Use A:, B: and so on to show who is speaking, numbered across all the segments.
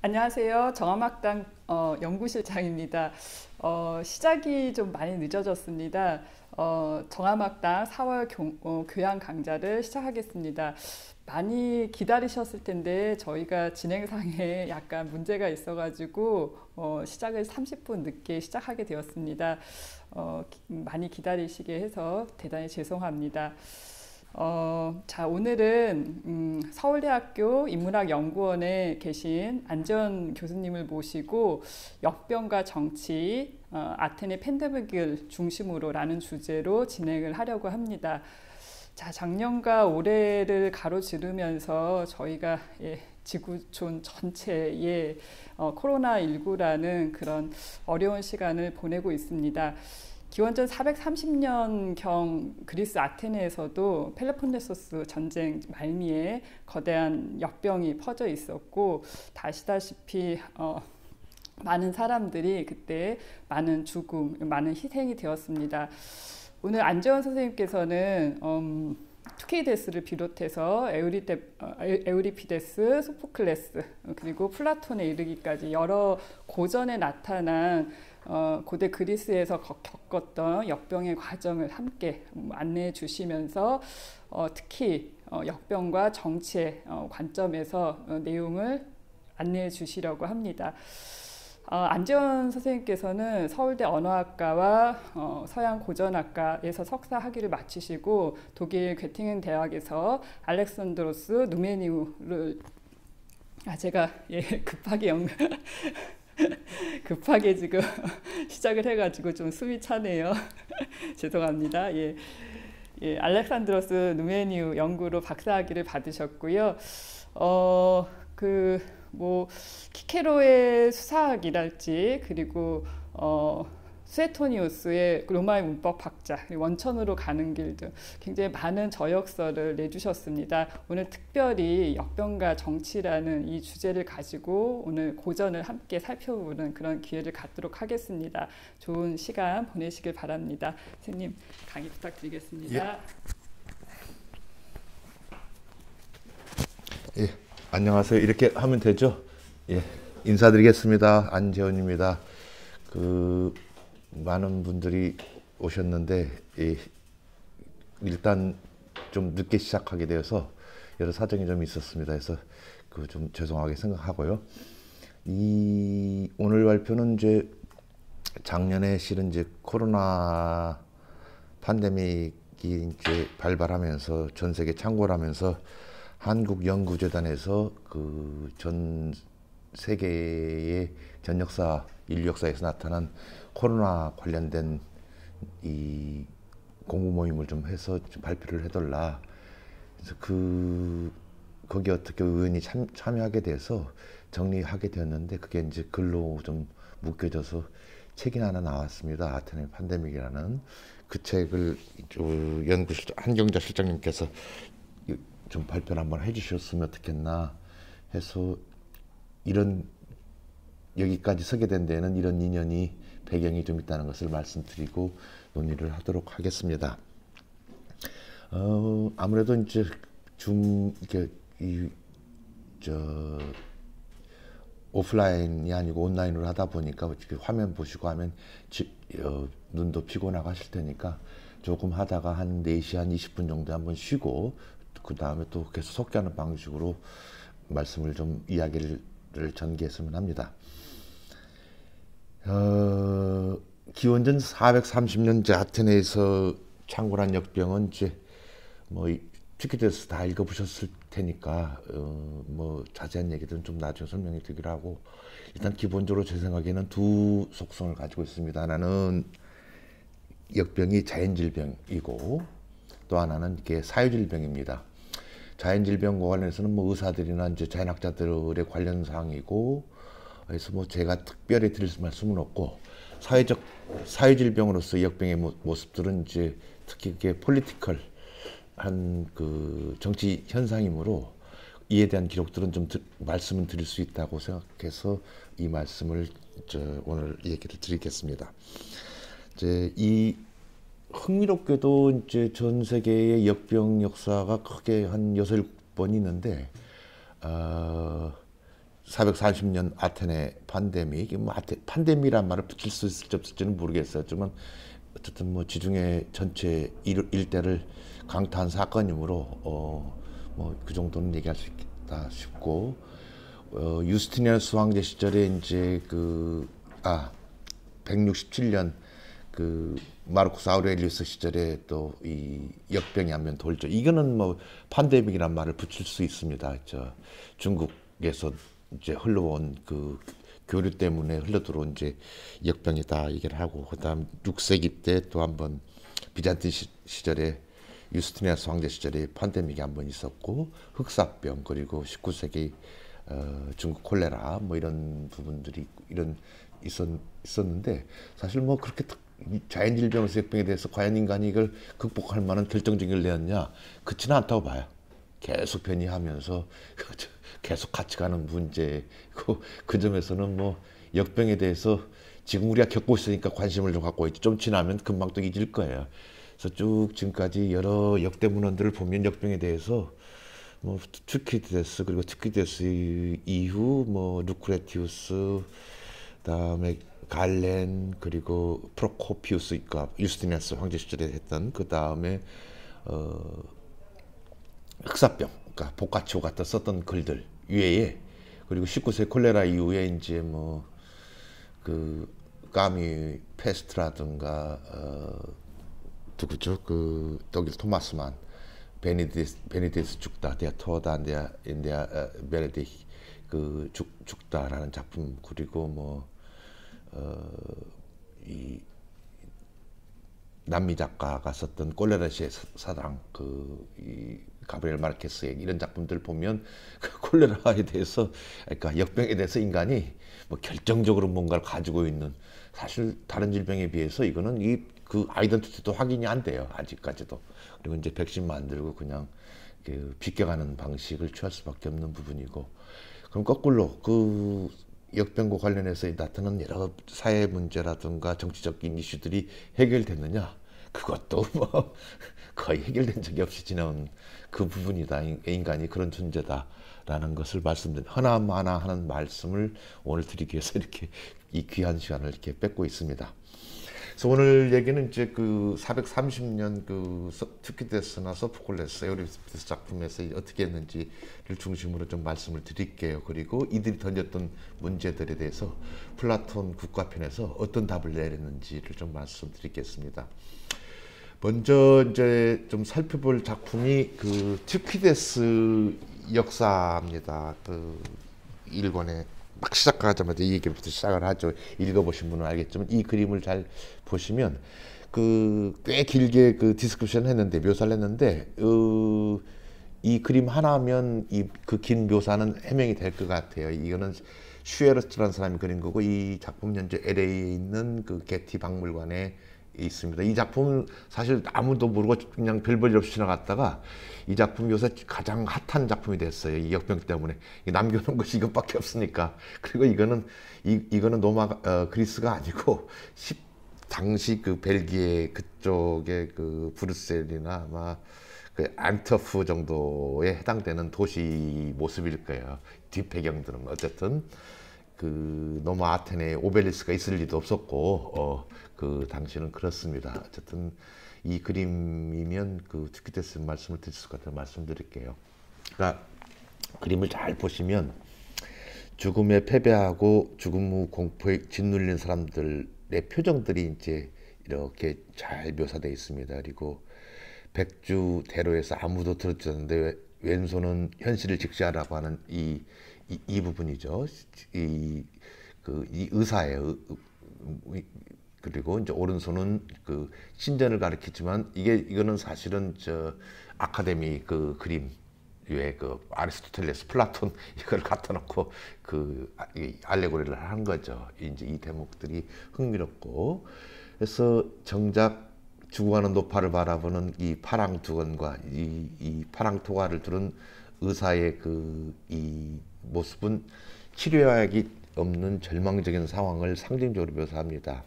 A: 안녕하세요. 정화막당 연구실장입니다. 시작이 좀 많이 늦어졌습니다. 정화막당 4월 교양 강좌를 시작하겠습니다. 많이 기다리셨을 텐데 저희가 진행상에 약간 문제가 있어가지고 시작을 30분 늦게 시작하게 되었습니다. 많이 기다리시게 해서 대단히 죄송합니다. 자, 오늘은 서울대학교 인문학연구원에 계신 안재원 교수님을 모시고 역병과 정치, 아테네 팬데믹을 중심으로라는 주제로 진행을 하려고 합니다. 자, 작년과 올해를 가로지르면서 저희가 지구촌 전체에 코로나19라는 그런 어려운 시간을 보내고 있습니다. 기원전 430년경 그리스 아테네에서도 펠로폰네소스 전쟁 말미에 거대한 역병이 퍼져 있었고, 아시다시피 많은 사람들이 그때 많은 죽음, 많은 희생이 되었습니다. 오늘 안재원 선생님께서는 투케이데스를 비롯해서 에우리피데스, 소포클레스, 그리고 플라톤에 이르기까지 여러 고전에 나타난 고대 그리스에서 겪었던 역병의 과정을 함께 안내해 주시면서 특히 역병과 정치의 관점에서 내용을 안내해 주시려고 합니다. 안재원 선생님께서는 서울대 언어학과와 서양 고전학과에서 석사 학위를 마치시고 독일 괴팅엔 대학에서 알렉산드로스 누메니우를 제가 급하게 급하게 지금 시작을 해가지고 좀 숨이 차네요. 죄송합니다. 알렉산드로스 누메니우 연구로 박사학위를 받으셨고요. 뭐 키케로의 수사학이랄지, 그리고 수에토니우스의 로마의 문법 박자, 원천으로 가는 길 등 굉장히 많은 저역서를 내주셨습니다. 오늘 특별히 역병과 정치라는 이 주제를 가지고 오늘 고전을 함께 살펴보는 그런 기회를 갖도록 하겠습니다. 좋은 시간 보내시길 바랍니다. 선생님, 강의 부탁드리겠습니다.
B: 예, 안녕하세요. 이렇게 하면 되죠? 예, 인사드리겠습니다. 안재원입니다. 많은 분들이 오셨는데, 일단 좀 늦게 시작하게 되어서 여러 사정이 좀 있었습니다. 그래서 좀 죄송하게 생각하고요. 오늘 발표는 이제 작년에 실은 이제 코로나 팬데믹이 이제 발발하면서 전 세계 창궐 하면서 한국연구재단에서 전 세계의 전 역사, 인류 역사에서 나타난 코로나 관련된 이 공부 모임을 좀 해서 좀 발표를 해달라. 그래서 거기 어떻게 의원이 참여하게 돼서 정리하게 되었는데, 그게 이제 글로 좀 묶여져서 책이 하나 나왔습니다. 아테네 팬데믹이라는 그 책을 한경자 실장님께서 좀 발표를 한번 해주셨으면 어떻겠나 해서, 여기까지 서게 된 데는 이런 인연이, 배경이 좀 있다는 것을 말씀드리고 논의를 하도록 하겠습니다. 아무래도 이제 오프라인이 아니고 온라인으로 하다 보니까 화면 보시고 하면 눈도 피곤하고 하실 테니까 조금 하다가 한 4시 한 20분 정도 한번 쉬고, 그 다음에 또 계속 속개하는 방식으로 말씀을 좀 이야기를 전개했으면 합니다. 기원전 430년째 아테네에서 창궐한 역병은 이제 투키디데스 다 읽어보셨을 테니까 뭐 자세한 얘기들은 좀 나중에 설명해 드리기로 하고, 일단 기본적으로 제 생각에는 두 속성을 가지고 있습니다. 하나는 역병이 자연질병이고, 또 하나는 이게 사회질병입니다. 자연질병과 관련해서는 뭐 의사들이나 이제 자연학자들의 관련 사항이고, 그래서 뭐 제가 특별히 드릴 말씀은 없고, 사회질병으로서 역병의 모습들은 이제 특히 그게 폴리티컬한 정치 현상이므로 이에 대한 기록들은 좀 말씀을 드릴 수 있다고 생각해서 이 말씀을 오늘 얘기를 드리겠습니다. 이 흥미롭게도 이제 전 세계의 역병 역사가 크게 한 6, 7번 있는데, 440년 아테네 판데믹, 뭐 판데믹이란 말을 붙일 수 있을지 없을지는 모르겠어요. 하지만 어쨌든 뭐 지중해 전체 일대를 강타한 사건이므로 뭐 그 정도는 얘기할 수 있겠다 싶고, 유스티니아누스 황제 시절에 이제 167년 그 마르쿠스 아우렐리우스 시절에 또 이 역병이 한 번 돌죠. 이거는 뭐 판데믹이란 말을 붙일 수 있습니다. 중국에서 이제 흘러온 그 교류 때문에 흘러들어온 이제 역병이다 얘기를 하고, 그다음 6세기 때 또 한번 비잔틴 시절에 유스티니아누스 황제 시절에 판데믹이 한 번 있었고, 흑사병, 그리고 19세기 중국 콜레라 뭐 이런 부분들이 있었는데, 사실 뭐 그렇게 자연질병에서 역병에 대해서 과연 인간이 이걸 극복할 만한 결정적인 걸 내었냐, 그렇지는 않다고 봐요. 계속 변이하면서 계속 같이 가는 문제고, 그 점에서는 뭐 역병에 대해서 지금 우리가 겪고 있으니까 관심을 좀 갖고 있지, 좀 지나면 금방 또 잊을 거예요. 그래서 쭉 지금까지 여러 역대 문헌들을 보면 역병에 대해서 뭐 투키디데스, 그리고 투키디데스 이후 뭐 루크레티우스, 그다음에 갈렌, 그리고 프로코피우스, 그러니까 유스티니아누스 황제 시절에 했던, 그다음에 흑사병, 그러니까 보카치오 같은 썼던 글들 외에, 그리고 19세기 콜레라 이후에 이제 뭐 그 까미 페스트라든가 누구죠? 그 독일 토마스만, 베네디스 죽다, 데아 토다 인데아 베네디 그 죽다라는 작품, 그리고 뭐 이 남미 작가가 썼던 콜레라시의 사랑, 이 가브리엘 마르케스의 이런 작품들 보면 그 콜레라에 대해서, 그러니까 역병에 대해서 인간이 뭐 결정적으로 뭔가를 가지고 있는, 사실 다른 질병에 비해서 이거는 그 아이덴티티도 확인이 안 돼요, 아직까지도. 그리고 이제 백신 만들고 그냥 그 비껴가는 방식을 취할 수밖에 없는 부분이고, 그럼 거꾸로 그 역병과 관련해서 나타난 여러 사회 문제라든가 정치적인 이슈들이 해결됐느냐? 그것도 뭐 거의 해결된 적이 없이 지나온 그 부분이다. 인간이 그런 존재다라는 것을 하나하나 하는 말씀을 오늘 드리기 위해서 이렇게 이 귀한 시간을 이렇게 뺏고 있습니다. 그래서 오늘 얘기는 이제 그 430년 그 투키디데스나 소포클레스, 에우리피데스 작품에서 어떻게 했는지를 중심으로 좀 말씀을 드릴게요. 그리고 이들이 던졌던 문제들에 대해서 플라톤 국가편에서 어떤 답을 내렸는지를 좀 말씀드리겠습니다. 먼저 이제 좀 살펴볼 작품이 그 투키디데스 역사입니다. 그 일본의 막 시작하자마자 이 얘기부터 시작을 하죠. 읽어보신 분은 알겠지만, 이 그림을 잘 보시면 꽤 길게 그 디스크립션 했는데, 묘사를 했는데, 이 그림 하나면 그 긴 묘사는 해명이 될 것 같아요. 이거는 슈에르츠라는 사람이 그린 거고, 이 작품 현재 LA에 있는 그 게티 박물관에 있습니다. 이 작품은 사실 아무도 모르고 그냥 별 볼 일 없이 지나갔다가 이 작품 요새 가장 핫한 작품이 됐어요. 이 역병 때문에 남겨놓은 것이 이것밖에 없으니까. 그리고 이거는 그리스가 아니고 당시 그 벨기에 그쪽의 그 브뤼셀이나 아마 그 안트워프 정도에 해당되는 도시 모습일 거예요. 뒷배경들은 어쨌든 그 너무 아테네에 오벨리스크가 있을 리도 없었고, 그 당시는 그렇습니다. 어쨌든 이 그림이면 그 투키디데스 말씀을 드릴 수 같아서 말씀드릴게요. 그러니까 그림을 잘 보시면 죽음에 패배하고 죽음 후 공포에 짓눌린 사람들의 표정들이 이제 이렇게 잘 묘사되어 있습니다. 그리고 백주 대로에서 아무도 들었지 않는데 왼손은 현실을 직시하라고 하는 이 부분이죠. 이 의사예요. 그리고 이제 오른손은 그 신전을 가리키지만, 이거는 사실은 아카데미 그 그림 위에 그 아리스토텔레스, 플라톤 이걸 갖다 놓고 그 알레고리를 한 거죠. 이제 이 대목들이 흥미롭고, 그래서 정작 죽어가는 노파를 바라보는 이 파랑 두건과 이 파랑 토가를 두른 의사의 이 모습은 치료약이 없는 절망적인 상황을 상징적으로 묘사합니다.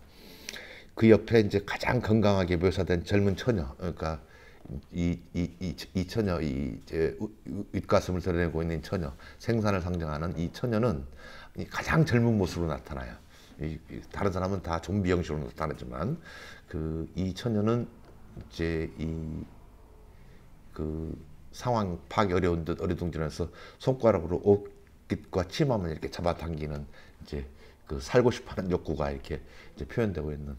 B: 그 옆에 이제 가장 건강하게 묘사된 젊은 처녀, 그러니까 이 처녀, 이제 윗가슴을 드러내고 있는 처녀, 생산을 상징하는 이 처녀는 가장 젊은 모습으로 나타나요. 다른 사람은 다 좀비 형식으로 나타나지만 이 처녀는 이제 그 상황 파악이 어려운 듯 어리둥절해서 손가락으로 옷깃과 치마만 이렇게 잡아당기는 이제 그 살고 싶어하는 욕구가 이렇게 이제 표현되고 있는,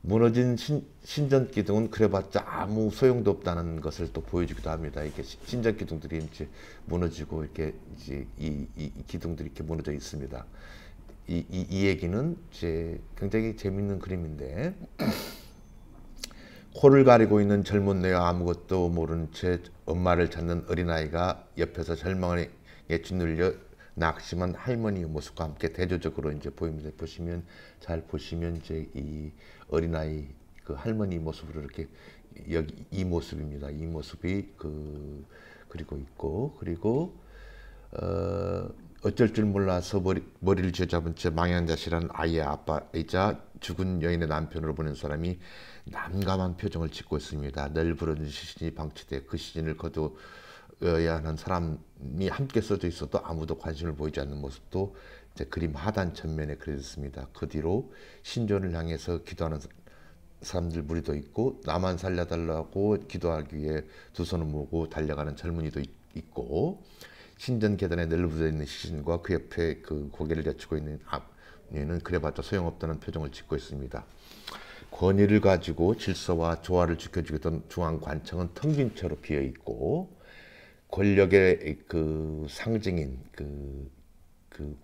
B: 무너진 신전 기둥은 그래봤자 아무 소용도 없다는 것을 또 보여주기도 합니다. 이렇게 신전 기둥들이 이제 무너지고 이렇게 이제 이 기둥들이 이렇게 무너져 있습니다. 이 얘기는 이제 굉장히 재밌는 그림인데, 코를 가리고 있는 젊은 뇌와 아무것도 모른 채 엄마를 찾는 어린아이가 옆에서 절망에 짓눌려 낙심한 할머니의 모습과 함께 대조적으로 이제 보입니다. 잘 보시면 이제 이 어린아이 그 할머니 모습으로 이렇게 여기 이 모습입니다. 이 모습이 그리고 있고, 그리고 어쩔 줄 몰라서 머리를 쥐어잡은 채 망연자실한 아이의 아빠이자 죽은 여인의 남편으로 보낸 사람이 난감한 표정을 짓고 있습니다. 널브러진 시신이 방치돼 그 시신을 거두어야 하는 사람이 함께 써져 있어도 아무도 관심을 보이지 않는 모습도 이제 그림 하단 전면에 그려졌습니다. 그 뒤로 신전을 향해서 기도하는 사람들 무리도 있고, 나만 살려달라고 기도하기 위해 두 손을 모으고 달려가는 젊은이도 있고, 신전 계단에 널브러져 있는 시신과 그 옆에 그 고개를 젖히고 있는 아내는 그래봤자 소용없다는 표정을 짓고 있습니다. 권위를 가지고 질서와 조화를 지켜주겠던 중앙 관청은 텅 빈 채로 비어 있고, 권력의 그 상징인 그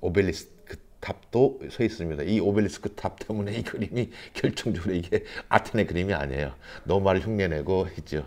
B: 오벨리스크 탑도 서 있습니다. 이 오벨리스크 탑 때문에 이 그림이 결정적으로 이게 아테네 그림이 아니에요. 노마를 흉내내고 있죠.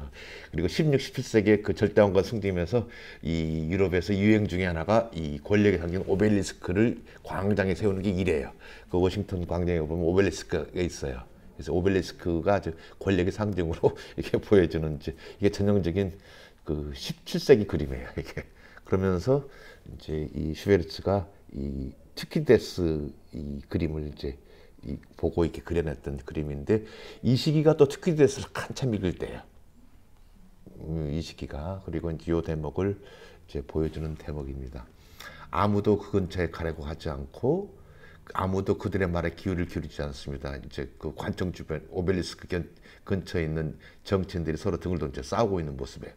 B: 그리고 16, 17세기에 그 절대왕권 승리면서 이 유럽에서 유행 중에 하나가 이 권력의 상징 오벨리스크를 광장에 세우는 게 이래요. 그 워싱턴 광장에 보면 오벨리스크가 있어요. 그래서 오벨리스크가 아주 권력의 상징으로 이렇게 보여주는 이게 전형적인 그 17세기 그림이에요. 이게 그러면서 이제 이 슈베르츠가 이 투키디데스 이 그림을 이제 보고 이렇게 그려냈던 그림인데, 이 시기가 또 투키디데스를 한참 읽을 때예요. 이 시기가. 그리고 이제 이 대목을 이제 보여주는 대목입니다. 아무도 그 근처에 가려고 하지 않고, 아무도 그들의 말에 기울을 기울이지 않습니다. 이제 그 관청 주변 오벨리스크 근처에 있는 정치인들이 서로 등을 돌려 싸우고 있는 모습에,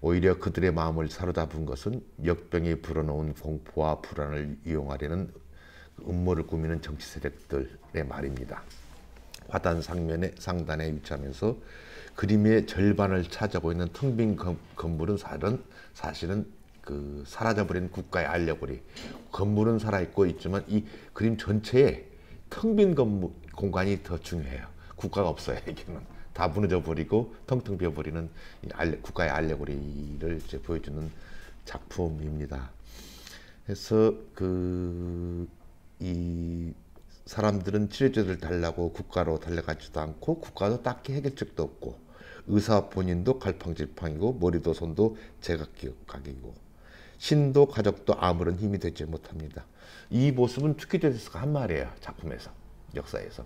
B: 오히려 그들의 마음을 사로잡은 것은 역병이 불어넣은 공포와 불안을 이용하려는 음모를 꾸미는 정치 세력들의 말입니다. 화단 상단에 위치하면서 그림의 절반을 차지하고 있는 텅 빈 건물은 사실은 그 사라져버린 국가의 알레고리. 건물은 살아있고 있지만 이 그림 전체에 텅 빈 공간이 더 중요해요. 국가가 없어요. 이게는 다 무너져 버리고 텅텅 비어버리는 국가의 알레고리를 이제 보여주는 작품입니다. 그래서 이 사람들은 치료제를 달라고 국가로 달려가지도 않고, 국가도 딱히 해결책도 없고, 의사 본인도 갈팡질팡이고, 머리도 손도 제각각이고, 신도 가족도 아무런 힘이 되지 못합니다. 이 모습은 투키디데스가 한 말이에요. 작품에서, 역사에서.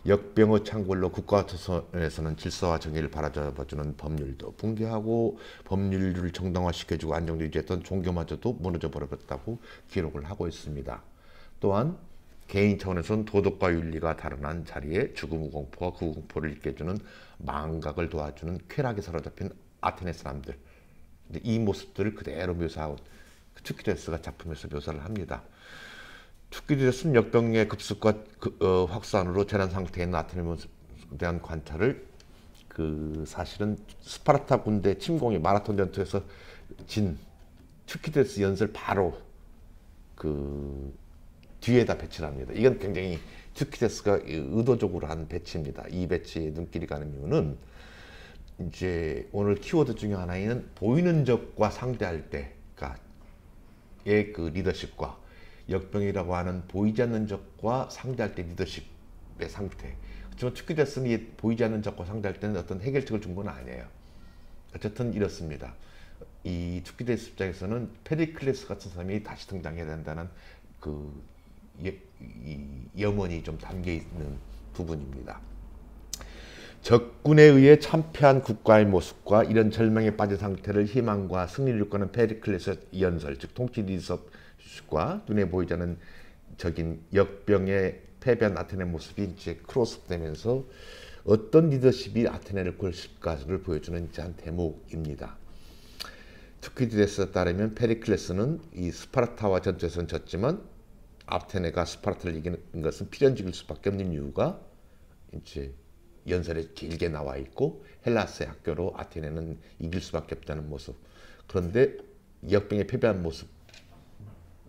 B: 역병의 창궐로 국가조선에서는 질서와 정의를 바라잡아주는 법률도 붕괴하고, 법률을 정당화시켜주고 안정을 유지했던 종교마저도 무너져 버렸다고 기록을 하고 있습니다. 또한 개인 차원에서는 도덕과 윤리가 달아난 자리에 죽음의 공포와 그 공포를 잊게해주는 망각을 도와주는 쾌락에 사로잡힌 아테네 사람들, 이 모습들을 그대로 묘사하고 투키디데스가 작품에서 묘사를 합니다. 투키디데스는 역병의 급습과 확산으로 재난 상태에 있는 아테네에 대한 관찰을 사실은 스파르타 군대 침공이 마라톤 전투에서 진 투키디데스 연설 바로 뒤에다 배치를 합니다. 이건 굉장히 투키디데스가 의도적으로 한 배치입니다. 이 배치에 눈길이 가는 이유는 이제 오늘 키워드 중에 하나인 보이는 적과 상대할 때의 그 리더십과 역병이라고 하는 보이지 않는 적과 상대할 때 리더십의 상태. 그렇지만 투키디데스는 이 보이지 않는 적과 상대할 때는 어떤 해결책을 준 건 아니에요. 어쨌든 이렇습니다. 이 투키디데스 입장에서는 페리클레스 같은 사람이 다시 등장해야 된다는 이 염원이 좀 담겨 있는 부분입니다. 적군에 의해 참패한 국가의 모습과 이런 절망에 빠진 상태를 희망과 승리를 이끌어가는 페리클레스의 연설, 즉 통치 리더십과 눈에 보이지 않는 적인 역병에 패배한 아테네 모습이 이제 크로스되면서 어떤 리더십이 아테네를 구했을까를 보여주는 한 대목입니다. 투키디데스에 따르면 페리클레스는 이 스파르타와 전투에서는 졌지만 아테네가 스파르타를 이기는 것은 필연적일 수밖에 없는 이유가 이제 연설에 길게 나와 있고 헬라스의 학교로 아테네는 이길 수밖에 없다는 모습. 그런데 역병에 패배한 모습이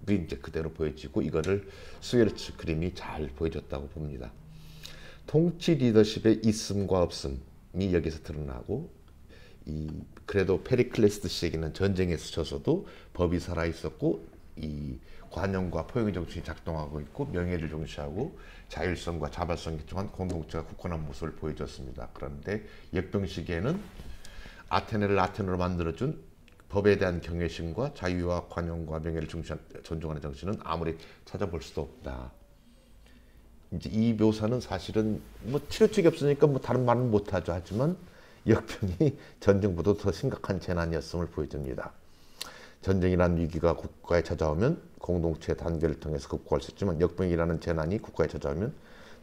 B: 이제 그대로 보여지고 이거를 스웨르츠 그림이 잘 보여줬다고 봅니다. 통치 리더십의 있음과 없음이 여기서 드러나고 그래도 페리클레스 시에게는 전쟁에서 져서도 법이 살아 있었고 이 관용과 포용의 정신이 작동하고 있고 명예를 중시하고 자율성과 자발성이 통한 공동체가 굳건한 모습을 보여줬습니다. 그런데 역병 시기에는 아테네를 아테네로 만들어준 법에 대한 경외심과 자유와 관용과 명예를 존중하는 정신은 아무리 찾아볼 수도 없다. 이제 이 묘사는 사실은 뭐 치료책이 없으니까 뭐 다른 말은 못하죠. 하지만 역병이 전쟁보다 더 심각한 재난이었음을 보여줍니다. 전쟁이라는 위기가 국가에 찾아오면 공동체 단계를 통해서 극복할 수 있지만 역병이라는 재난이 국가에 찾아오면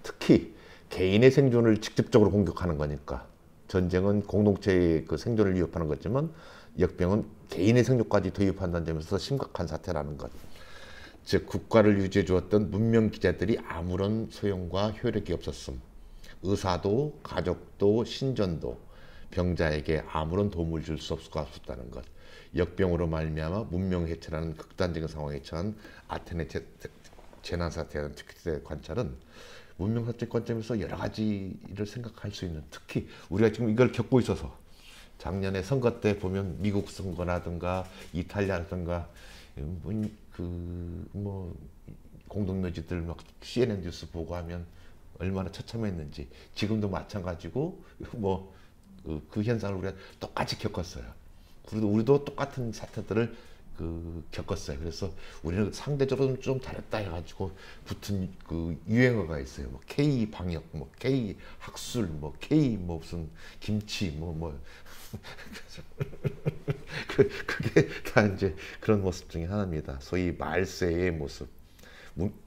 B: 특히 개인의 생존을 직접적으로 공격하는 거니까 전쟁은 공동체의 그 생존을 위협하는 거지만 역병은 개인의 생존까지 더 위협한다는 점에서 심각한 사태라는 것. 즉 국가를 유지해 주었던 문명 기제들이 아무런 소용과 효력이 없었음. 의사도 가족도 신전도 병자에게 아무런 도움을 줄 수 없었다는 것. 역병으로 말미암아 문명 해체라는 극단적인 상황에 처한 아테네 재난 사태에 대한 특히 관찰은 문명 사태 관점에서 여러 가지를 생각할 수 있는, 특히 우리가 지금 이걸 겪고 있어서 작년에 선거 때 보면 미국 선거라든가 이탈리아라든가 뭐 공동묘지들 막 CNN 뉴스 보고 하면 얼마나 처참했는지 지금도 마찬가지고 뭐 그 현상을 우리가 똑같이 겪었어요. 그리고 우리도 똑같은 사태들을 겪었어요. 그래서 우리는 상대적으로 좀 잘했다 해가지고 붙은 그 유행어가 있어요. 뭐 K 방역, 뭐 K 학술, 뭐 K 뭐 무슨 김치, 그게 다 이제 그런 모습 중에 하나입니다. 소위 말세의 모습,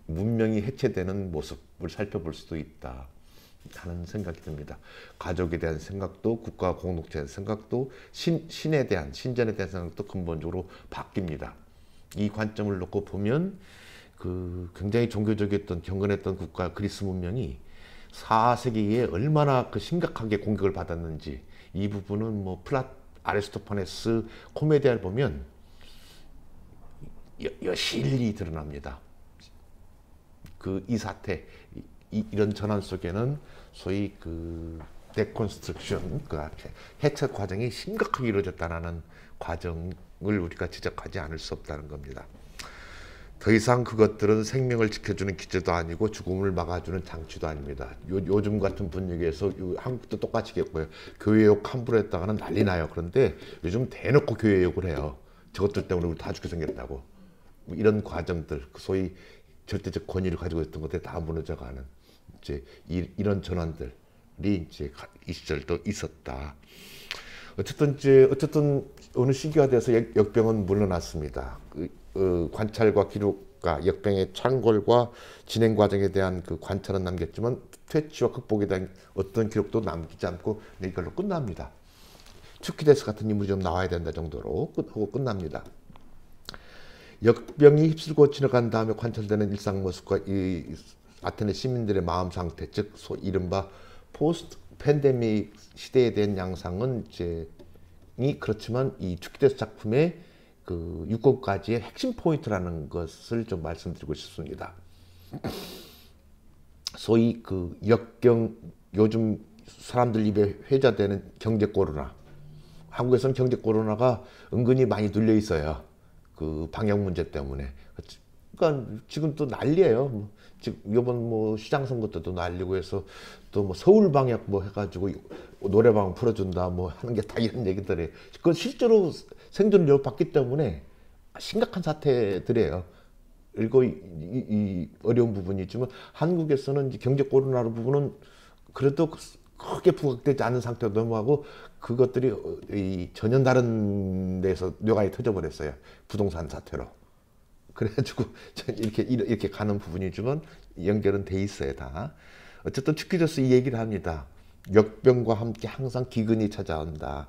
B: 문명이 해체되는 모습을 살펴볼 수도 있다 하는 생각이 듭니다. 가족에 대한 생각도 국가 공동체에 대한 생각도 신에 대한 신전에 대한 생각도 근본적으로 바뀝니다. 이 관점을 놓고 보면 굉장히 종교적이었던 경건했던 국가 그리스 문명이 4세기에 얼마나 심각하게 공격을 받았는지 이 부분은 뭐 아리스토파네스 코메디아를 보면 여실히 드러납니다. 이 사태 이런 전환 속에는 소위 데콘스트럭션, 해체 과정이 심각하게 이루어졌다는 과정을 우리가 지적하지 않을 수 없다는 겁니다. 더 이상 그것들은 생명을 지켜주는 기제도 아니고 죽음을 막아주는 장치도 아닙니다. 요즘 같은 분위기에서 한국도 똑같이 겪고요. 교회욕 함부로 했다가는 난리 나요. 그런데 요즘 대놓고 교회욕을 해요. 저것들 때문에 우리 다 죽게 생겼다고. 이런 과정들, 소위 절대적 권위를 가지고 있던 것들이 다 무너져가는 이제 이런 전환들이 이제 이 시절도 있었다. 어쨌든 어느 시기가 돼서 역병은 물러났습니다. 관찰과 기록과 역병의 창궐과 진행 과정에 대한 관찰은 남겼지만 퇴치와 극복에 대한 어떤 기록도 남기지 않고 이걸로 끝납니다. 투키데스 같은 인물이 좀 나와야 된다 정도로 하고 끝납니다. 역병이 휩쓸고 지나간 다음에 관찰되는 일상 모습과 이 아테네 시민들의 마음 상태, 즉 이른바 포스트 팬데믹 시대에 대한 양상은 그렇지만 이 투키데스 작품의 6권까지의 핵심 포인트라는 것을 좀 말씀드리고 싶습니다. 소위 역경, 요즘 사람들 입에 회자되는 경제 코로나. 한국에서는 경제 코로나가 은근히 많이 눌려 있어요. 방역 문제 때문에. 그러니까 지금 또 난리예요. 지금 이번 시장 선거 때도 난리고 해서 또 서울 방역 해가지고 노래방 풀어준다 하는 게 다 이런 얘기들이에요. 그건 실제로 생존을 위협받기 때문에 심각한 사태들이에요. 그리고 이 어려운 부분이 있지만 한국에서는 이제 경제 코로나 부분은 그래도 크게 부각되지 않은 상태로 넘어가고 그것들이 전혀 다른 데서 뇌관이 터져버렸어요. 부동산 사태로. 그래가지고 이렇게 가는 부분이지만 연결은 돼 있어요 다. 어쨌든 튜키디더스 이 얘기를 합니다. 역병과 함께 항상 기근이 찾아온다.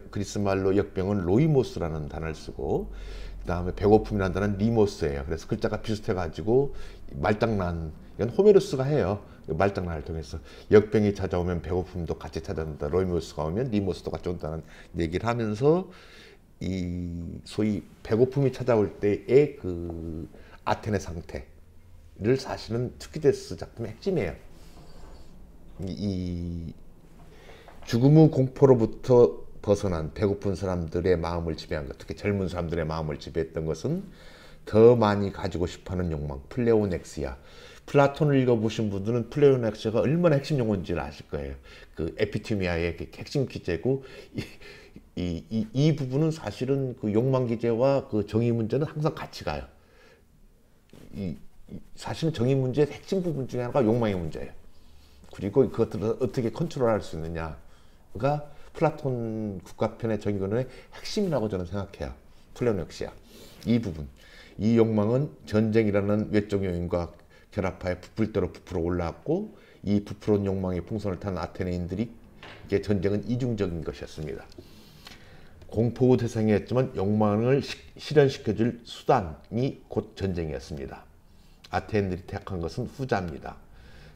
B: 그리스 말로 역병은 로이모스라는 단어를 쓰고 그 다음에 배고픔이라는 단어는 리모스예요. 그래서 글자가 비슷해가지고 말장난, 이건 호메로스가 해요. 말장난을 통해서 역병이 찾아오면 배고픔도 같이 찾아온다. 로이모스가 오면 리모스도 같이 온다는 얘기를 하면서 이 소위 배고픔이 찾아올 때의 그 아테네 상태를 사실은 튜키디데스 작품의 핵심이에요. 이 죽음의 공포로부터 벗어난 배고픈 사람들의 마음을 지배한 것, 특히 젊은 사람들의 마음을 지배했던 것은 더 많이 가지고 싶어하는 욕망, 플레오넥시아. 플라톤을 읽어보신 분들은 플레오넥시아가 얼마나 핵심 용어인지를 아실 거예요. 그 에피티미아의 핵심 기제고 이 부분은 사실은 그 욕망 기제와 그 정의 문제는 항상 같이 가요. 사실은 정의 문제의 핵심 부분 중에 하나가 욕망의 문제예요. 그리고 그것들을 어떻게 컨트롤할 수 있느냐가 플라톤 국가편의 정의론의 핵심이라고 저는 생각해요. 플레오넥시아. 이 부분. 이 욕망은 전쟁이라는 외적 요인과 결합하여 부풀대로 부풀어 올라왔고 이 부풀어온 욕망의 풍선을 탄 아테네인들이 이게 전쟁은 이중적인 것이었습니다. 공포의 대상이었지만 욕망을 실현시켜줄 수단이 곧 전쟁이었습니다. 아테네인들이 택한 것은 후자입니다.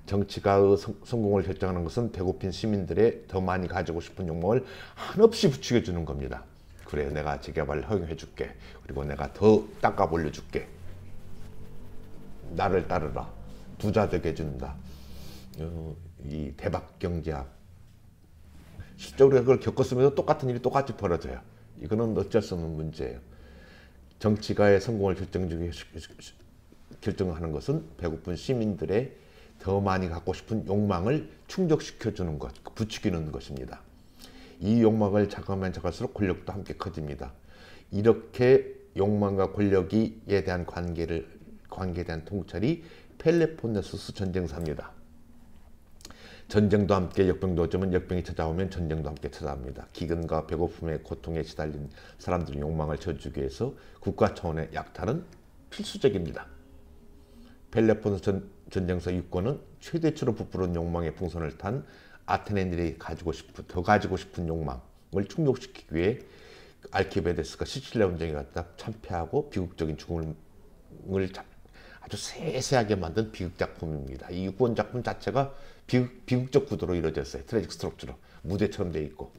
B: 정치가의 성공을 결정하는 것은 배고픈 시민들의 더 많이 가지고 싶은 욕망을 한없이 부추겨주는 겁니다. 그래, 내가 재개발을 허용해줄게. 그리고 내가 더 닦아 올려줄게. 나를 따르라. 부자 되게 해준다. 이 대박 경제학. 실적으로 그걸 겪었으면서 똑같은 일이 똑같이 벌어져요. 이거는 어쩔 수 없는 문제예요. 정치가의 성공을 결정하는 것은 배고픈 시민들의 더 많이 갖고 싶은 욕망을 충족시켜주는 것, 부추기는 것입니다. 이 욕망을 자극하면 자극할수록 권력도 함께 커집니다. 이렇게 욕망과 권력에 대한 관계에 대한 통찰이 펠레폰네소스 전쟁사입니다. 전쟁도 함께 역병도 오지만 역병이 찾아오면 전쟁도 함께 찾아옵니다. 기근과 배고픔의 고통에 시달린 사람들의 욕망을 저주기 위해서 국가 차원의 약탈은 필수적입니다. 펠레폰네소스 전쟁사 6권은 최대치로 부풀은 욕망의 풍선을 탄 아테네인들이 더 가지고 싶은 욕망을 충족시키기 위해 알키비아데스가 시칠리아 전쟁에 갔다 참패하고 비극적인 죽음을 아주 세세하게 만든 비극 작품입니다. 이 6권 작품 자체가 비극적 구도로 이루어졌어요. 트래직 스트럭처로 무대처럼 돼 있고,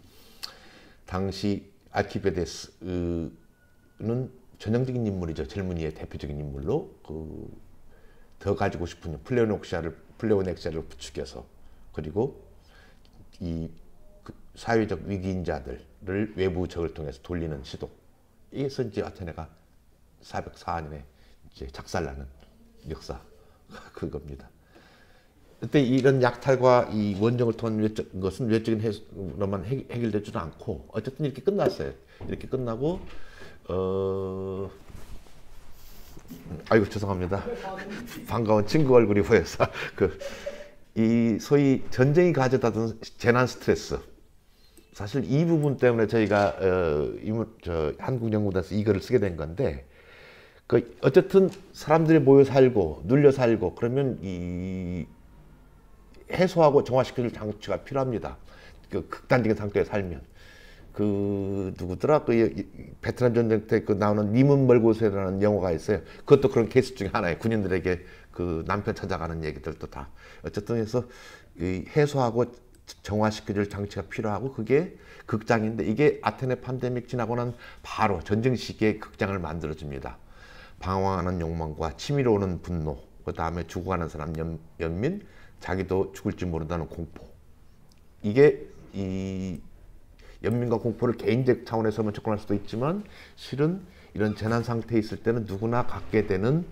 B: 당시 알키비아데스는 전형적인 인물이죠. 젊은이의 대표적인 인물로 더 가지고 싶은 플레오넥시아를 부추겨서, 그리고 이 사회적 위기인자들을 외부 적을 통해서 돌리는 시도. 이에서 이제 아테네가 404년에 이제 작살나는 역사 그겁니다. 그때 이런 약탈과 이 원정을 통한 것은 외적인 해소로만 해결되지도 않고 어쨌든 이렇게 끝났어요. 이렇게 끝나고 아이고 죄송합니다. 반가운 친구 얼굴이 보여서 이 소위 전쟁이 가져다준 재난 스트레스, 사실 이 부분 때문에 저희가 한국연구단에서 이거를 쓰게 된 건데, 어쨌든 사람들이 모여 살고 눌려 살고 그러면 이 해소하고 정화시켜줄 장치가 필요합니다. 극단적인 상태에 살면. 누구더라? 베트남 전쟁 때 나오는 님은 멀고서라는 영화가 있어요. 그것도 그런 케이스 중에 하나예요. 군인들에게 남편 찾아가는 얘기들도 다. 어쨌든 해서 해소하고 정화시켜줄 장치가 필요하고 그게 극장인데, 이게 아테네 팬데믹 지나고 난 바로 전쟁 시기에 극장을 만들어줍니다. 방황하는 욕망과 치밀어 오는 분노, 그 다음에 죽어가는 사람 연민, 자기도 죽을지 모른다는 공포. 이게 이 연민과 공포를 개인적 차원에서만 접근할 수도 있지만 실은 이런 재난 상태에 있을 때는 누구나 갖게 되는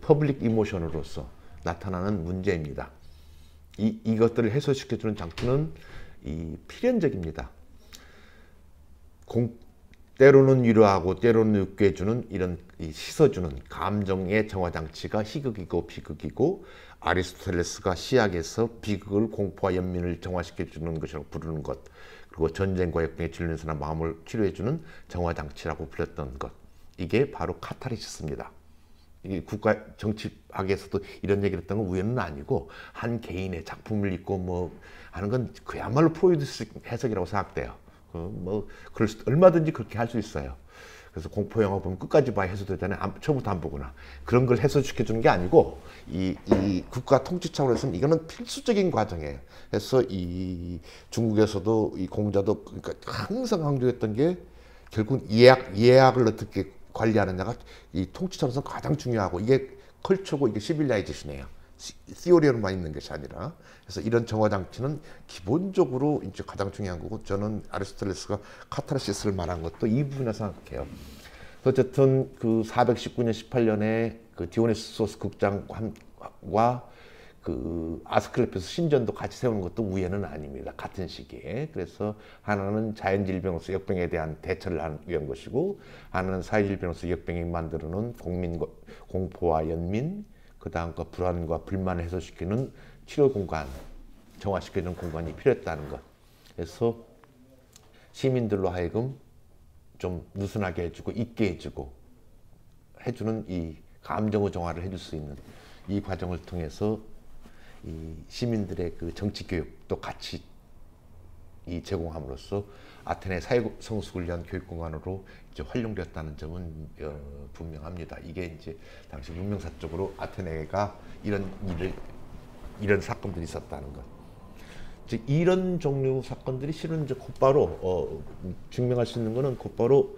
B: 퍼블릭 이모션으로서 나타나는 문제입니다. 이것들을 해소시켜주는 장치는 필연적입니다. 때로는 위로하고 때로는 웃게 해주는 이런 씻어주는 감정의 정화 장치가 희극이고 비극이고, 아리스토텔레스가 시약에서 비극을 공포와 연민을 정화시켜 주는 것이라고 부르는 것, 그리고 전쟁과 역병에 질리는 사람 마음을 치료해 주는 정화장치라고 불렸던 것, 이게 바로 카타르시스입니다. 이게 국가 정치학에서도 이런 얘기를 했던 건 우연은 아니고 한 개인의 작품을 읽고 뭐 하는 건 그야말로 프로이드식 해석이라고 생각돼요. 얼마든지 그렇게 할 수 있어요. 그래서 공포 영화 보면 끝까지 봐야 해소되잖아요. 처음부터 안 보거나 그런 걸 해소시켜 주는 게 아니고 이 국가 통치 차원에서는 이거는 필수적인 과정이에요. 그래서 이 중국에서도 이 공자도 그러니까 항상 강조했던 게 결국 예약을 어떻게 관리하느냐가 이 통치 차원에서 가장 중요하고 이게 컬처고 이게 시빌라이제이션이에요. 시오리어로만 있는 것이 아니라. 그래서 이런 정화 장치는 기본적으로 이제 가장 중요한 거고, 저는 아리스토텔레스가 카타르시스를 말한 것도 이 부분에서 생각해요. 어쨌든 그 419년 18년에 그 디오니소스 극장과 그 아스클레피오스 신전도 같이 세우는 것도 우연은 아닙니다. 같은 시기에. 그래서 하나는 자연질병으로서 역병에 대한 대처를 하는 위한 것이고, 하나는 사회질병으로서 역병이 만들어놓은 국민 공포와 연민, 그 다음과 불안과 불만을 해소시키는 치료 공간, 정화시키는 공간이 필요했다는 것. 그래서 시민들로 하여금 좀 느슨하게 해주고 있게 해주고 해주는 이 감정의 정화를 해줄 수 있는 이 과정을 통해서 이 시민들의 그 정치 교육도 같이 이 제공함으로써 아테네 사회성숙을 위한 교육공간으로 이제 활용되었다는 점은 분명합니다. 이게 이제 당시 문명사적으로 아테네가 이런 사건들이 있었다는 것. 즉 이런 종류 사건들이 실은 이제 곧바로 증명할 수 있는 것은 곧바로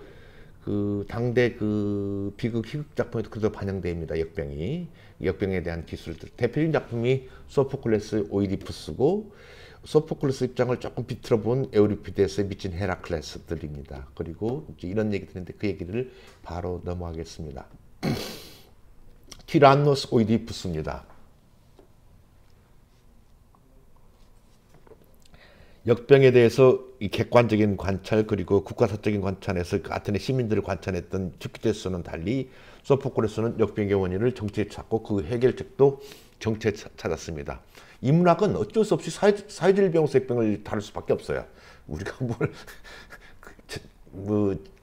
B: 그 당대 그 비극 희극 작품에도 그대로 반영됩니다. 역병에 대한 기술들. 대표적인 작품이 소포클레스 오이디푸스고, 소포클레스 입장을 조금 비틀어 본 에우리피데스의 미친 헤라클레스들입니다. 그리고 이제 이런 얘기 드는데 그 얘기를 바로 넘어가겠습니다. 티란노스 오이디푸스입니다. 역병에 대해서 이 객관적인 관찰 그리고 국가사적인 관찰에서 그 아테네 시민들을 관찰했던 투키디스는 달리 소포클레스는 역병의 원인을 정치에 찾고 그 해결책도 정치에 찾았습니다. 이 문학은 어쩔 수 없이 사회질병으로서 역병을 다룰 수밖에 없어요. 우리가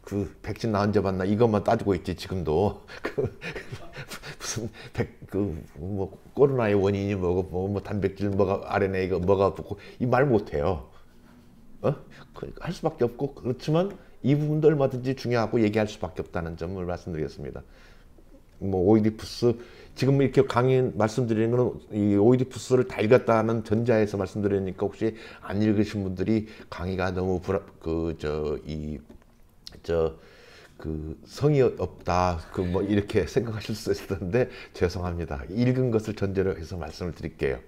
B: 그 백신 나 언제 봤나 이것만 따지고 있지 지금도 무슨 뭐 코로나의 원인이 뭐고 뭐 단백질 뭐가 RNA 이거 뭐가 붙고 이 말 못해요. 할 수밖에 없고, 그렇지만 이 부분도 얼마든지 중요하고 얘기할 수밖에 없다는 점을 말씀드리겠습니다. 뭐 오이디푸스 지금 이렇게 강의 말씀드리는 거는 이 오이디푸스를 다 읽었다는 전자에서 말씀드리니까 혹시 안 읽으신 분들이 강의가 너무 성의 없다 뭐 이렇게 생각하실 수 있을 텐데 죄송합니다. 읽은 것을 전제로 해서 말씀을 드릴게요.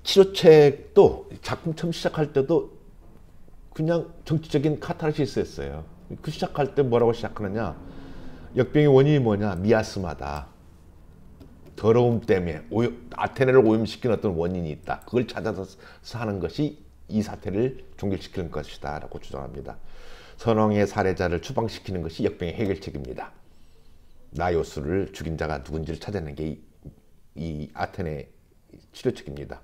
B: 치료책도 작품 처음 시작할 때도 그냥 정치적인 카타르시스였어요. 그 시작할 때 뭐라고 시작하느냐, 역병의 원인이 뭐냐, 미아스마다. 더러움 때문에 아테네를 오염시키는 어떤 원인이 있다. 그걸 찾아서 하는 것이 이 사태를 종결시키는 것이다 라고 주장합니다. 선왕의 살해자를 추방시키는 것이 역병의 해결책입니다. 나요스를 죽인 자가 누군지를 찾아내는 게 이 아테네 치료책입니다.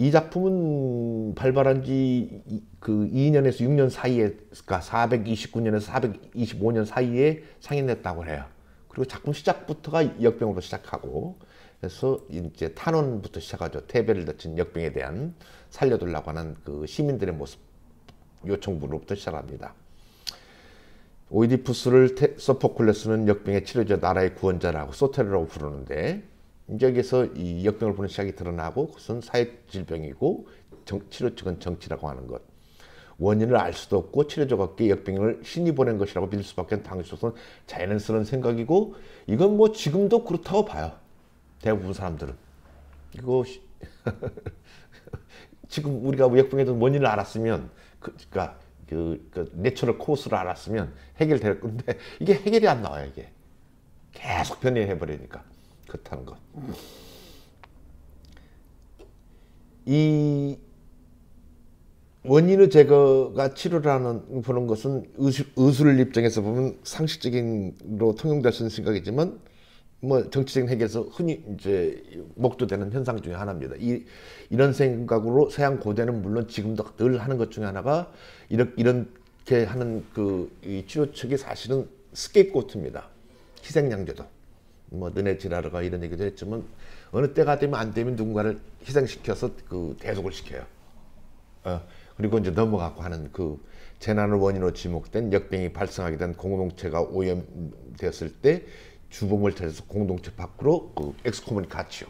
B: 이 작품은 발발한 지 그 2년에서 6년 사이에, 그러니까 429년에서 425년 사이에 상연됐다고 해요. 그리고 작품 시작부터가 역병으로 시작하고, 그래서 이제 탄원부터 시작하죠. 테베를 덮친 역병에 대한 살려두려고 하는 그 시민들의 모습 요청부로부터 시작합니다. 오이디푸스를 소포클레스는 역병의 치료자, 나라의 구원자라고 소테르라고 부르는데, 이제 여기서 이 역병을 보는 시작이 드러나고, 그것은 사회질병이고 치료책은 정치라고 하는 것. 원인을 알 수도 없고 치료적 없게 역병을 신이 보낸 것이라고 믿을 수밖에 없는 당시로서는 자연스러운 생각이고, 이건 뭐 지금도 그렇다고 봐요. 대부분 사람들은. 이거 지금 우리가 역병에 대한 원인을 알았으면, 그러니까 그 내추럴 코스를 알았으면 해결될 건데 이게 해결이 안 나와요. 이게 계속 변해해 버리니까 그렇다는 것. 이 원인의 제거가 치료라는 보는 것은 의술 입장에서 보면 상식적인로 통용될 수 있는 생각이지만, 뭐 정치적인 해결에서 흔히 이제 목도되는 현상 중에 하나입니다. 이런 생각으로 서양 고대는 물론 지금도 늘 하는 것 중에 하나가 이렇게 하는 이 치료 측이 사실은 스케이프고트입니다. 희생양자도. 뭐 느네 지라르가 이런 얘기도 했지만 어느 때가 되면 안 되면 누군가를 희생시켜서 대속을 시켜요. 그리고 이제 넘어가고 하는 재난을 원인으로 지목된 역병이 발생하게 된 공동체가 오염되었을 때 주범을 찾아서 공동체 밖으로 엑스코무니카치오,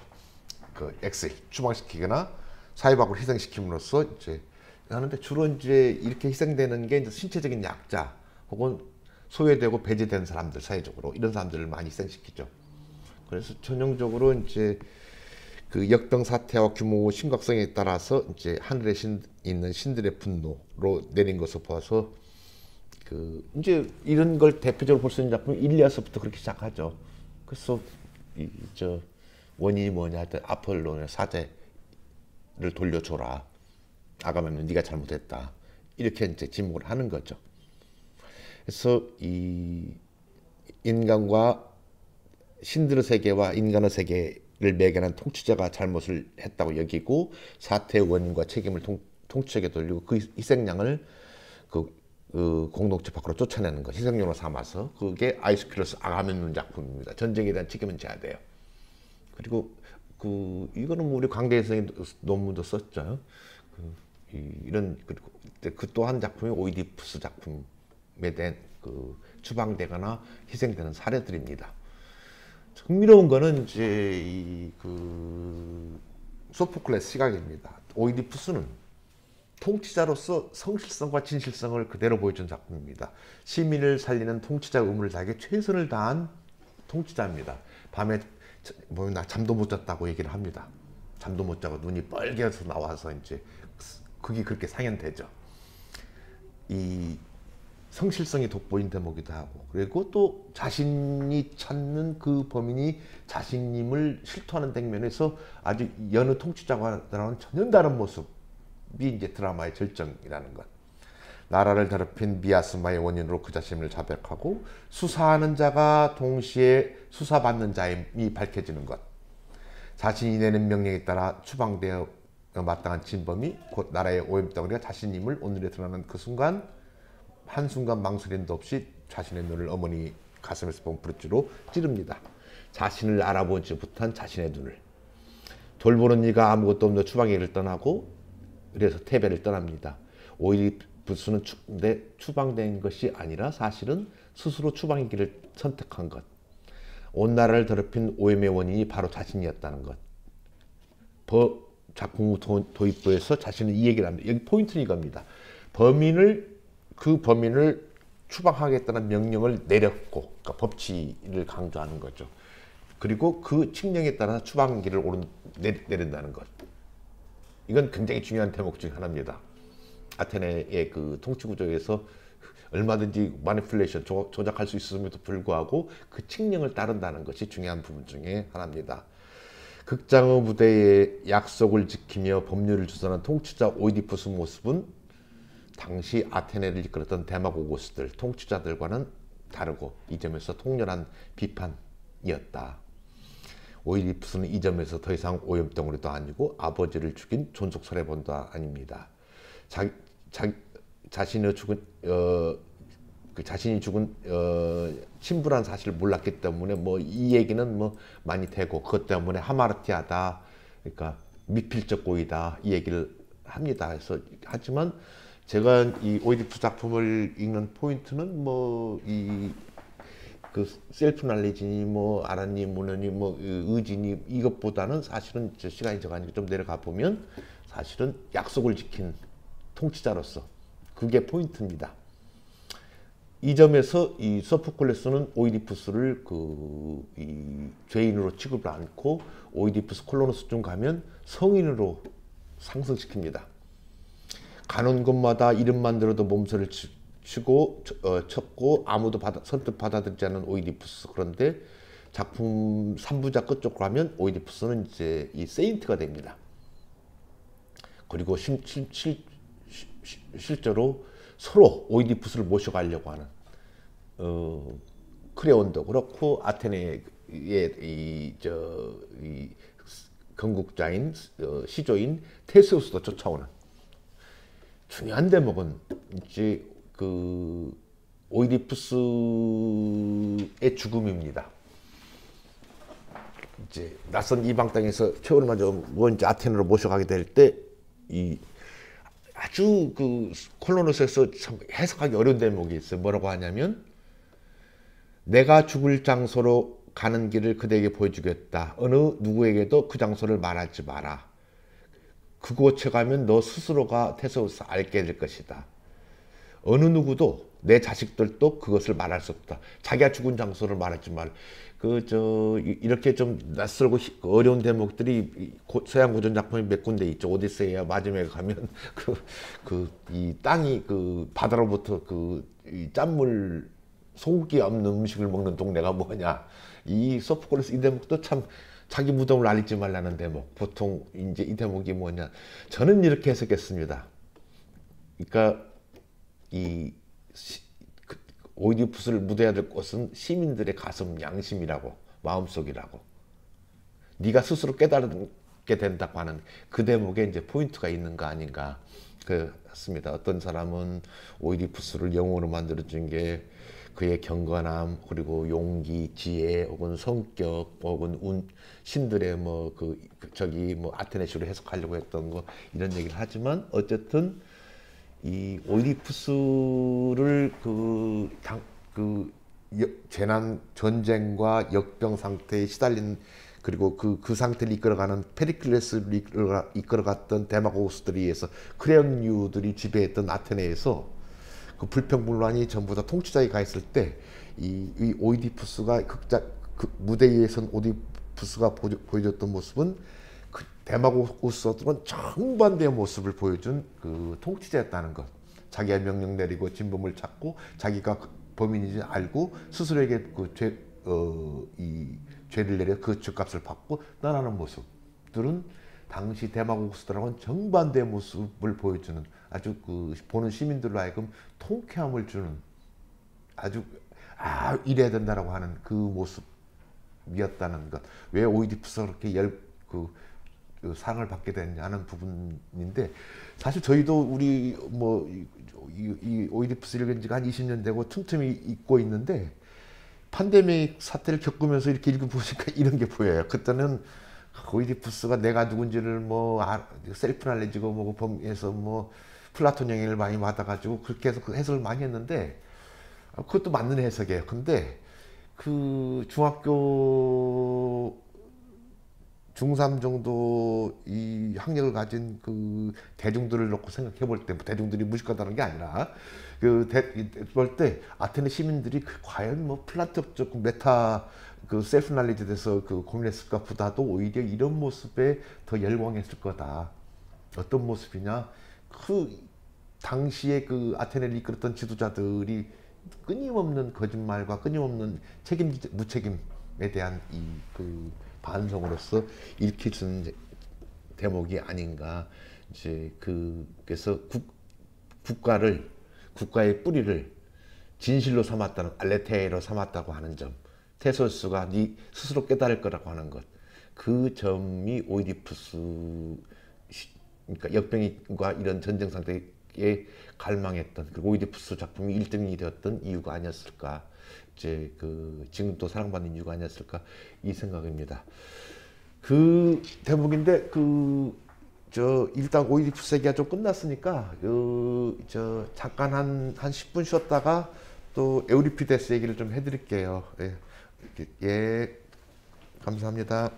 B: 엑셀 추방시키거나 사회 밖으로 희생시킴으로써 이제 하는데 주로 이제 이렇게 희생되는 게 이제 신체적인 약자 혹은 소외되고 배제된 사람들 사회적으로 이런 사람들을 많이 희생시키죠. 그래서 전형적으로 이제 역병 사태와 규모 심각성에 따라서 이제 하늘에 있는 신들의 분노로 내린 것을 보아서 이제 이런 걸 대표적으로 볼 수 있는 작품이 일리아스부터 그렇게 시작하죠. 그래서 원인이 뭐냐 할 때 아폴론의 사제를 돌려줘라. 아가멤논 네가 잘못했다. 이렇게 이제 지목을 하는 거죠. 그래서 이 인간과 신들의 세계와 인간의 세계를 매개한 통치자가 잘못을 했다고 여기고 사태의 원인과 책임을 통치자에게 돌리고 그 희생양을 공동체 밖으로 쫓아내는 것, 희생용으로 삼아서 그게 아이스피러스 아가멤논 작품입니다. 전쟁에 대한 책임은 져야 돼요. 그리고 이거는 우리 광대의 선생님 논문도 썼죠. 그리고 또 한 작품이 오이디푸스 작품에 대한 추방되거나 희생되는 사례들입니다. 흥미로운 거는 이제 소포클레스 시각입니다. 오이디푸스는 통치자로서 성실성과 진실성을 그대로 보여준 작품입니다. 시민을 살리는 통치자 의무를 다하게 최선을 다한 통치자입니다. 밤에 보면 나 잠도 못 잤다고 얘기를 합니다. 잠도 못 자고 눈이 빨개서 나와서 이제 그게 그렇게 상연되죠. 이 성실성이 돋보인 대목이기도 하고 그리고 또 자신이 찾는 그 범인이 자신임을 실토하는 장면에서 아주 여느 통치자와는 전혀 다른 모습이 이제 드라마의 절정이라는 것. 나라를 더럽힌 미아스마의 원인으로 그 자신을 자백하고 수사하는 자가 동시에 수사받는 자임이 밝혀지는 것. 자신이 내는 명령에 따라 추방되어 마땅한 진범이 곧 나라의 오염덩어리가 자신임을 오늘에 드러나는 그 순간 한순간 망설임도 없이 자신의 눈을 어머니 가슴에서 본 부르짖로 찌릅니다. 자신을 알아보지 못한 자신의 눈을. 돌보는 이가 아무것도 없는 추방의 떠나고 그래서 테베를 떠납니다. 오이디푸스는 추방된 것이 아니라 사실은 스스로 추방의 길을 선택한 것. 온 나라를 더럽힌 오염의 원인이 바로 자신이었다는 것. 작품 도입부에서 자신은 이 얘기를 합니다. 여기 포인트는 이겁니다. 그 범인을 추방하겠다는 명령을 내렸고, 그러니까 법치를 강조하는 거죠. 그리고 그 칙령에 따라서 추방기를 내린다는 것. 이건 굉장히 중요한 대목 중 하나입니다. 아테네의 그 통치 구조에서 얼마든지 마니플레이션, 조작할 수 있음에도 불구하고 그 칙령을 따른다는 것이 중요한 부분 중에 하나입니다. 극장의 무대에 약속을 지키며 법률을 주선한 통치자 오이디푸스 모습은 당시 아테네를 이끌었던 데마고고스들, 통치자들과는 다르고 이 점에서 통렬한 비판이었다. 오이디푸스는 이 점에서 더 이상 오염덩어리도 아니고 아버지를 죽인 존속살해범도 아닙니다. 자신이 죽은 친부란 사실을 몰랐기 때문에 뭐 이 얘기는 뭐 많이 되고 그것 때문에 하마르티하다, 그러니까 미필적 고의다 이 얘기를 합니다. 그래서 하지만 제가 이 오이디푸스 작품을 읽는 포인트는 뭐 그 셀프 날리지니 뭐 알았니 뭐니 뭐 의지니 이것보다는 사실은 시간이 적으니까 좀 내려가 보면 사실은 약속을 지킨 통치자로서 그게 포인트입니다. 이 점에서 이 소포클레스는 오이디푸스를 이 죄인으로 취급을 않고 오이디푸스 콜로노스쯤 가면 성인으로 상승시킵니다. 가는 곳마다 이름만 들어도 몸서리를 쳤고 아무도 선뜻 받아들이지 않는 오이디푸스. 그런데 작품 3부작 끝쪽으로 가면 오이디푸스는 이제 이 세인트가 됩니다. 그리고 실제로 서로 오이디푸스를 모셔가려고 하는 크레온도 그렇고 아테네의 이 건국자인 시조인 테세우스도 쫓아오는 중요한 대목은 이제 그 오이디푸스의 죽음입니다. 이제 낯선 이방 땅에서 최후를 맞아 먼저 아테네로 모셔가게 될 때 이 아주 그 콜로노스에서 참 해석하기 어려운 대목이 있어요. 뭐라고 하냐면 내가 죽을 장소로 가는 길을 그대에게 보여주겠다. 어느 누구에게도 그 장소를 말하지 마라. 그곳에 가면 너 스스로가 테세우스 알게 될 것이다. 어느 누구도 내 자식들도 그것을 말할 수 없다. 자기가 죽은 장소를 말하지 말. 이렇게 좀 낯설고 어려운 대목들이 서양 고전 작품이 몇 군데 있죠. 오디세이야 마지막에 가면 이 땅이 그 바다로부터 이 짠물 소고기 없는 음식을 먹는 동네가 뭐냐. 이 소포클레스 이 대목도 참 자기 무덤을 알리지 말라는 대목. 보통 이제 이 대목이 뭐냐. 저는 이렇게 해석했습니다. 그러니까 오이디푸스를 묻어야 될 곳은 시민들의 가슴 양심이라고, 마음속이라고. 네가 스스로 깨달게 된다고 하는 그 대목에 이제 포인트가 있는 거 아닌가. 그렇습니다. 어떤 사람은 오이디푸스를 영웅으로 만들어준 게 그의 경건함, 그리고 용기, 지혜, 혹은 성격, 혹은 신들의 아테네식으로 해석하려고 했던 거 이런 얘기를 하지만 어쨌든 이 오이디푸스를 재난 전쟁과 역병 상태에 시달린 그리고 그 상태를 이끌어가는 페리클레스를 이끌어갔던 데마고스들에 의해서 크레온류들이 지배했던 아테네에서 그 불평불만이 전부 다 통치자에 가 있을 때 이 오이디푸스가 그 무대에 의해선 오이디푸스가 보여줬던 모습은 그 데마고스들은 정반대의 모습을 보여준 그 통치자였다는 것. 자기가 명령 내리고 진범을 찾고 자기가 범인인지 알고 스스로에게 이 죄를 내려 그 죄값을 받고 떠나는 모습들은 당시 데마고스들하고는 정반대의 모습을 보여주는 아주 보는 시민들로 하여금 통쾌함을 주는 아주 이래야 된다라고 하는 그 모습이었다는 것. 왜 오이디푸스가 그렇게 상을 받게 됐냐는 부분인데 사실 저희도 이 오이디푸스 읽은 지가 한 20년 되고 틈틈이 읽고 있는데 팬데믹 사태를 겪으면서 이렇게 읽어보니까 이런 게 보여요. 그때는 오이디푸스가 내가 누군지를 셀프 날리지고 범위에서 플라톤 영향을 많이 받아가지고 그렇게 해서 해석을 많이 했는데 그것도 맞는 해석이에요. 근데 그 중학교 중3 정도 이 학력을 가진 그 대중들을 놓고 생각해 볼 때, 대중들이 무식하다는 게 아니라, 볼 때 아테네 시민들이 과연 플라톤적 메타 셀프 날리지에 대해서 고민했을까 보다도 오히려 이런 모습에 더 열광했을 거다. 어떤 모습이냐? 당시에 아테네를 이끌었던 지도자들이 끊임없는 거짓말과 끊임없는 무책임에 대한 반성으로서 읽혀준 대목이 아닌가. 이제 그래서 국가의 뿌리를 진실로 삼았다는, 알레테로 삼았다고 하는 점, 테세우스가 네 스스로 깨달을 거라고 하는 것, 그 점이 오이디푸스, 그러니까 역병과 이런 전쟁 상태에 갈망했던, 그리고 오이디푸스 작품이 1등이 되었던 이유가 아니었을까. 이제 지금 또 사랑받는 이유가 아니었을까 이 생각입니다. 그 대목인데 일단 오이디푸스 얘기가 좀 끝났으니까 잠깐 한 10분 쉬었다가 또 에우리피데스 얘기를 좀 해드릴게요. 예, 감사합니다.